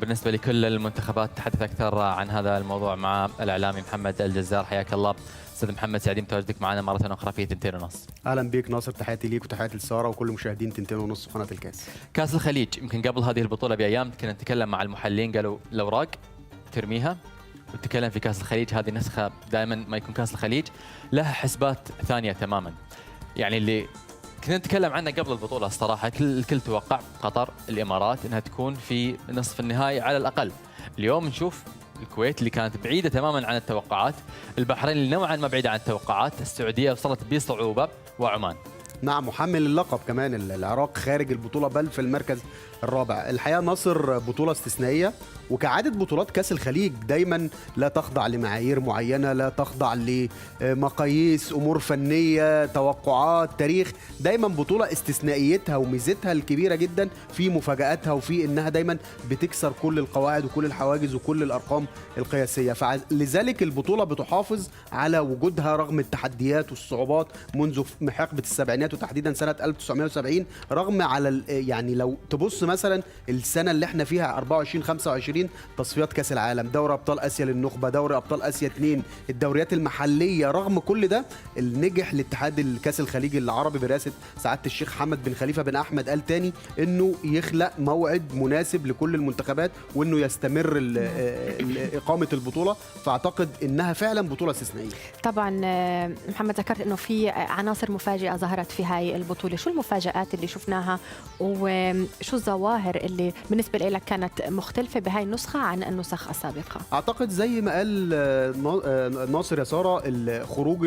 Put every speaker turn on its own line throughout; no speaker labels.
بالنسبة لكل المنتخبات. تحدث أكثر عن هذا الموضوع مع الإعلامي محمد الجزار. حياك الله أستاذ محمد، سعيدين بتواجدك معنا مرة أخرى في 2:30.
اهلا بيك ناصر، تحياتي ليك وتحياتي لساره وكل مشاهدين 2:30 قناه الكاس.
كأس الخليج، يمكن قبل هذه البطولة بأيام كنا نتكلم مع المحللين، قالوا الأوراق ترميها وتتكلم في كأس الخليج. هذه نسخة دائما ما يكون كأس الخليج لها حسبات ثانية تماما. يعني اللي كنا نتكلم عنه قبل البطولة الصراحة الكل توقع قطر الإمارات أنها تكون في نصف النهائي على الأقل. اليوم نشوف الكويت اللي كانت بعيدة تماما عن التوقعات، البحرين اللي نوعا ما بعيدة عن التوقعات، السعودية وصلت بصعوبة، وعمان.
نعم، محمل اللقب كمان العراق خارج البطوله بل في المركز الرابع. الحقيقه ناصر بطوله استثنائيه، وكعاده بطولات كاس الخليج دايما لا تخضع لمعايير معينه، لا تخضع لمقاييس امور فنيه توقعات تاريخ. دايما بطوله استثنائيتها وميزتها الكبيره جدا في مفاجاتها وفي انها دايما بتكسر كل القواعد وكل الحواجز وكل الارقام القياسيه. فلذلك البطوله بتحافظ على وجودها رغم التحديات والصعوبات منذ حقبه السبعينات وتحديدا سنه 1970. رغم على يعني لو تبص مثلا السنه اللي احنا فيها 24 25 تصفيات كاس العالم، دوري ابطال اسيا للنخبه، دوري ابطال اسيا 2، الدوريات المحليه، رغم كل ده نجح الاتحاد الكاس الخليجي العربي برئاسه سعاده الشيخ حمد بن خليفه بن احمد ال ثاني انه يخلق موعد مناسب لكل المنتخبات وانه يستمر اقامه البطوله. فاعتقد انها فعلا بطوله استثنائيه.
طبعا محمد ذكرت انه في عناصر مفاجئه ظهرت في هاي البطوله، شو المفاجآت اللي شفناها وشو الظواهر اللي بالنسبه لك كانت مختلفه بهاي النسخه عن النسخ السابقه؟
اعتقد زي ما قال ناصر يا ساره، خروج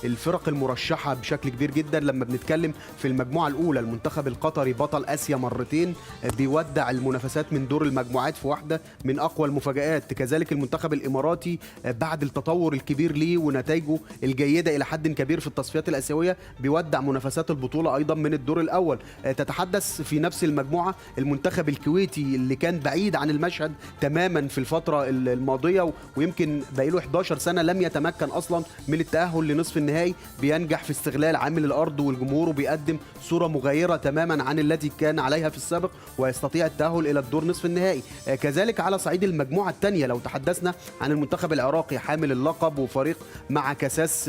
الفرق المرشحه بشكل كبير جدا. لما بنتكلم في المجموعه الاولى المنتخب القطري بطل اسيا مرتين بيودع المنافسات من دور المجموعات في واحده من اقوى المفاجآت. كذلك المنتخب الاماراتي بعد التطور الكبير ليه ونتائجه الجيده الى حد كبير في التصفيات الاسيويه بيودع منافسات البطوله ايضا من الدور الاول. تتحدث في نفس المجموعه المنتخب الكويتي اللي كان بعيد عن المشهد تماما في الفتره الماضيه ويمكن بقاله 11 سنه لم يتمكن اصلا من التاهل لنصف النهائي، بينجح في استغلال عامل الارض والجمهور وبيقدم صوره مغايره تماما عن التي كان عليها في السابق ويستطيع التاهل الى الدور نصف النهائي. كذلك على صعيد المجموعه الثانيه لو تحدثنا عن المنتخب العراقي حامل اللقب وفريق مع كساس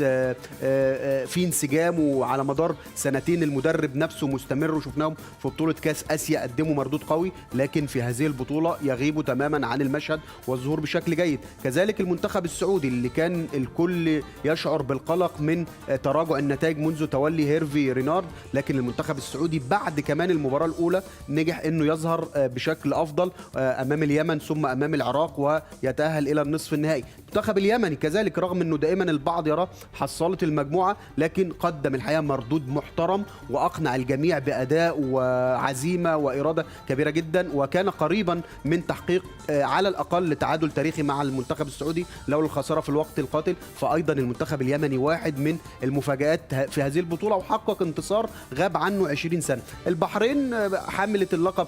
في انسجام وعلى مدار سنتين المدرب نفسه مستمر وشفناهم في بطوله كاس اسيا قدموا مردود قوي، لكن في هذه البطوله يغيبوا تماما عن المشهد والظهور بشكل جيد. كذلك المنتخب السعودي اللي كان الكل يشعر بالقلق من تراجع النتائج منذ تولي هيرفي رينارد، لكن المنتخب السعودي بعد كمان المباراه الاولى نجح انه يظهر بشكل افضل امام اليمن ثم امام العراق ويتاهل الى النصف النهائي. المنتخب اليمني كذلك رغم انه دائما البعض يرى حصاله المجموعه لكن قدم الحقيقه مردود محترم واقنع الجميع باداء وعزيمه واراده كبيره جدا، وكان قريبا من تحقيق على الاقل تعادل تاريخي مع المنتخب السعودي لولا الخساره في الوقت القاتل. فايضا المنتخب اليمني واحد من المفاجات في هذه البطوله وحقق انتصار غاب عنه 20 سنه. البحرين حمله اللقب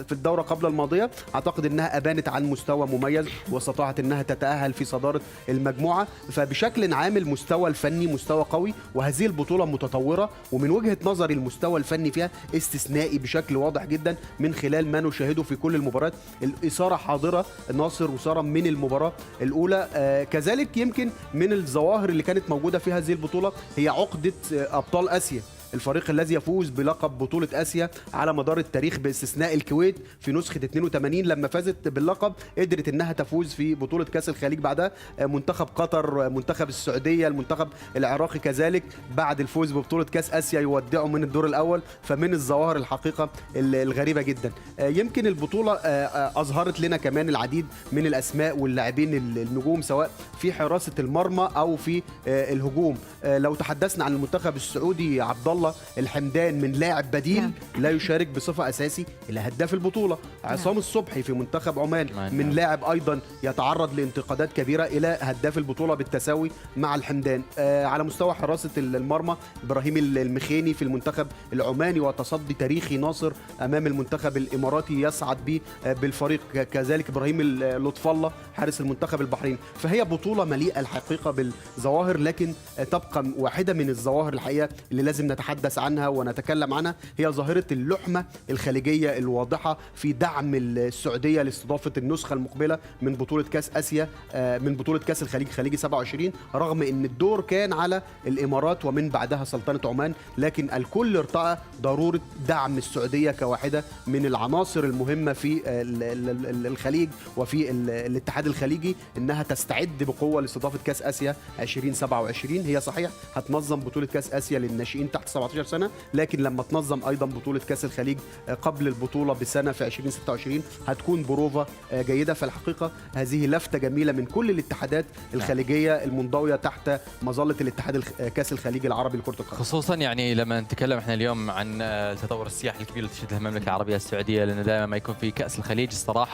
في الدوره قبل الماضيه، اعتقد انها ابانت عن مستوى مميز واستطاعت انها تتاهل في صداره المجموعه. فبشكل عام المستوى الفني مستوى قوي وهذه البطوله متطوره، ومن وجهه نظري المستوى الفني فيها استثنائي بشكل واضح جدا من خلال ما نشاهده في كل المباريات. الاثاره حاضره ناصر وساره من المباراه الاولى. كذلك يمكن من الظواهر اللي كانت موجوده في هذه البطوله هي عقده ابطال اسيا، الفريق الذي يفوز بلقب بطولة آسيا على مدار التاريخ باستثناء الكويت في نسخة 82 لما فازت باللقب قدرت انها تفوز في بطولة كأس الخليج بعدها. منتخب قطر، منتخب السعودية، المنتخب العراقي كذلك بعد الفوز ببطولة كأس آسيا يودعوا من الدور الأول. فمن الظواهر الحقيقة الغريبة جدا. يمكن البطولة أظهرت لنا كمان العديد من الأسماء واللاعبين النجوم سواء في حراسة المرمى أو في الهجوم. لو تحدثنا عن المنتخب السعودي عبد الله الحمدان من لاعب بديل لا يشارك بصفه اساسي الى هداف البطوله. عصام الصبحي في منتخب عمان من لاعب ايضا يتعرض لانتقادات كبيره الى هداف البطوله بالتساوي مع الحمدان. على مستوى حراسه المرمى ابراهيم المخيني في المنتخب العماني وتصدي تاريخي ناصر امام المنتخب الاماراتي يصعد به بالفريق. كذلك ابراهيم لطف الله حارس المنتخب البحرين. فهي بطوله مليئه الحقيقه بالظواهر، لكن تبقى واحده من الظواهر الحقيقه اللي لازم نتحدث نتحدث عنها ونتكلم عنها، هي ظاهرة اللحمة الخليجية الواضحة في دعم السعودية لاستضافة النسخة المقبلة من بطولة كأس آسيا، من بطولة كأس الخليج خليجي 27، رغم أن الدور كان على الإمارات ومن بعدها سلطنة عمان، لكن الكل ارتأى ضرورة دعم السعودية كواحدة من العناصر المهمة في الخليج وفي الاتحاد الخليجي، أنها تستعد بقوة لاستضافة كأس آسيا 2027. هي صحيح هتنظم بطولة كأس آسيا للناشئين تحت 17 سنة، لكن لما تنظم أيضا بطولة كأس الخليج قبل البطولة بسنة في 2026 هتكون بروفة جيدة. فالحقيقة هذه لفتة جميلة من كل الاتحادات الخليجية المنضوية تحت مظلة الاتحاد كأس الخليج العربي لكرة القدم.
خصوصا يعني لما نتكلم احنا اليوم عن التطور السياحي الكبير اللي تشهده المملكة العربية السعودية، لأنه دائما ما يكون في كأس الخليج الصراحة